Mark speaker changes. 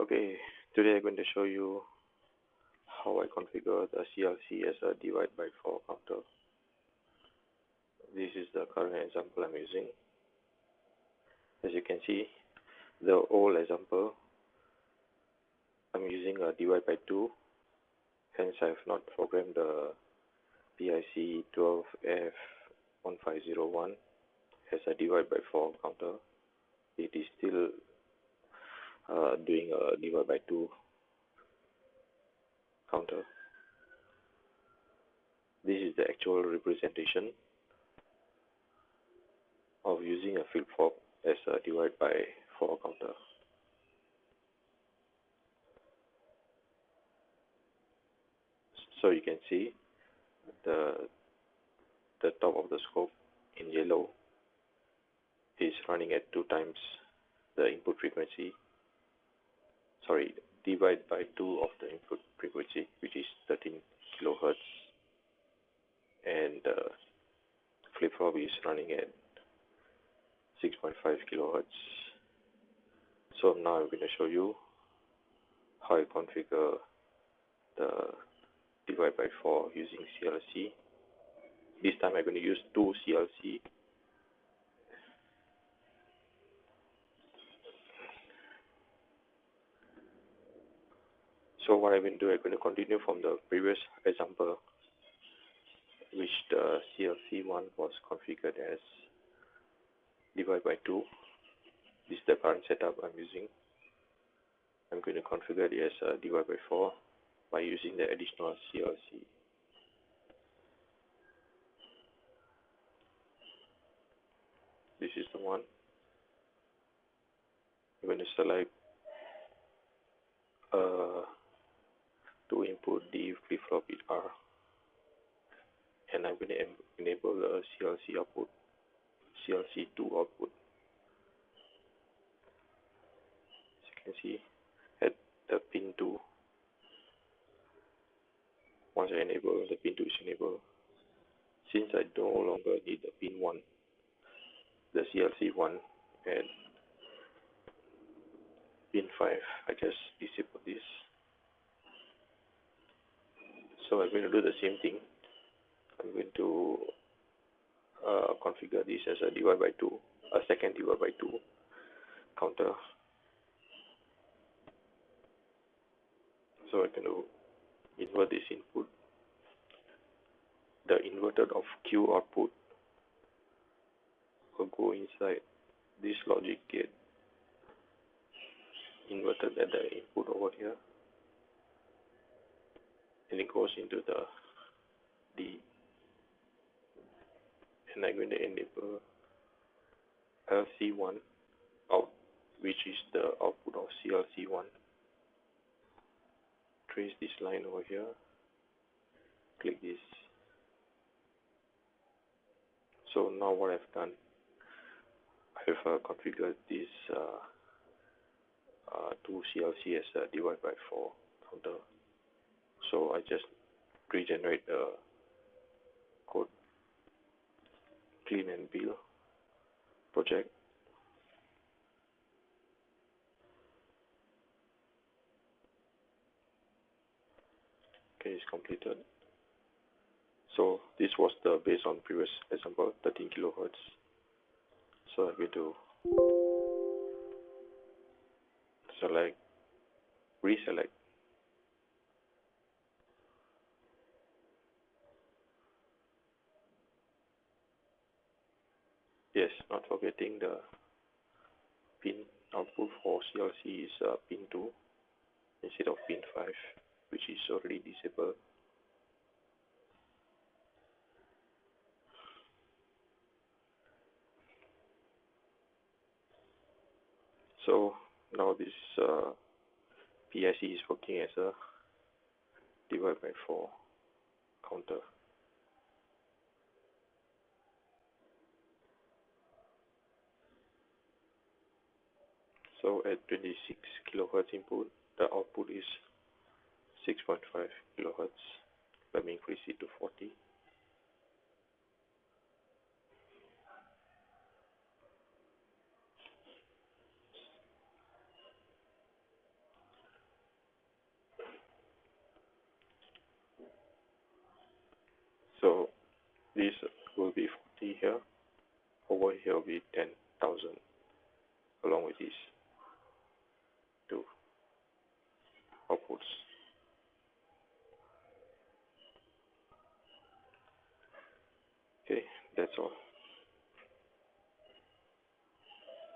Speaker 1: Okay, today I'm going to show you how I configure the CLC as a divide by 4 counter. This is the current example I'm using. As you can see, the old example, I'm using a divide by 2, hence I have not programmed the PIC 12F1501 as a divide by 4 counter. It is still doing a divide by 2 counter. This is the actual representation of using a flip-flop as a divide by 4 counter. So you can see the top of the scope in yellow is running at 2 times the input frequency. Sorry, divide by 2 of the input frequency, which is 13 kilohertz, and flip-flop is running at 6.5 kilohertz. So now I'm going to show you how I configure the divide by 4 using CLC. This time I'm going to use 2 CLC. So what I'm going to do, I'm going to continue from the previous example, which the CLC1 was configured as divide by 2. This is the current setup I'm using. I'm going to configure it as divide by 4 by using the additional CLC. This is the one. I'm going to select to input the flip-flop with R, and I'm going to enable the CLC output, CLC2 output. As you can see, at the pin 2, once I enable, the pin 2 is enabled. Since I no longer need the pin 1, the CLC1 and pin 5, I just disable this. So I'm going to do the same thing. I'm going to configure this as a divide by 2, a second divide by 2 counter. So I'm going to invert this input. The inverter of Q output will go inside this logic gate, inverted at the input over here, and it goes into the D. And I'm going to enable LC1 out, which is the output of CLC1. Trace this line over here, click this. So now what I've done, I've configured this 2 CLC as a divide by 4 counter. So I just regenerate the code, clean and build project. Okay, it's completed. So this was the based on previous example, 13 kilohertz. So I'm going to select, reselect. Yes, not forgetting the pin output for CLC is pin 2 instead of pin 5, which is already disabled. So now this PIC is working as a divide by 4 counter. So at 26 kilohertz input, the output is 6.5 kilohertz. Let me increase it to 40. So this will be 40 here. Over here will be 10,000 along with these two outputs. Okay, that's all.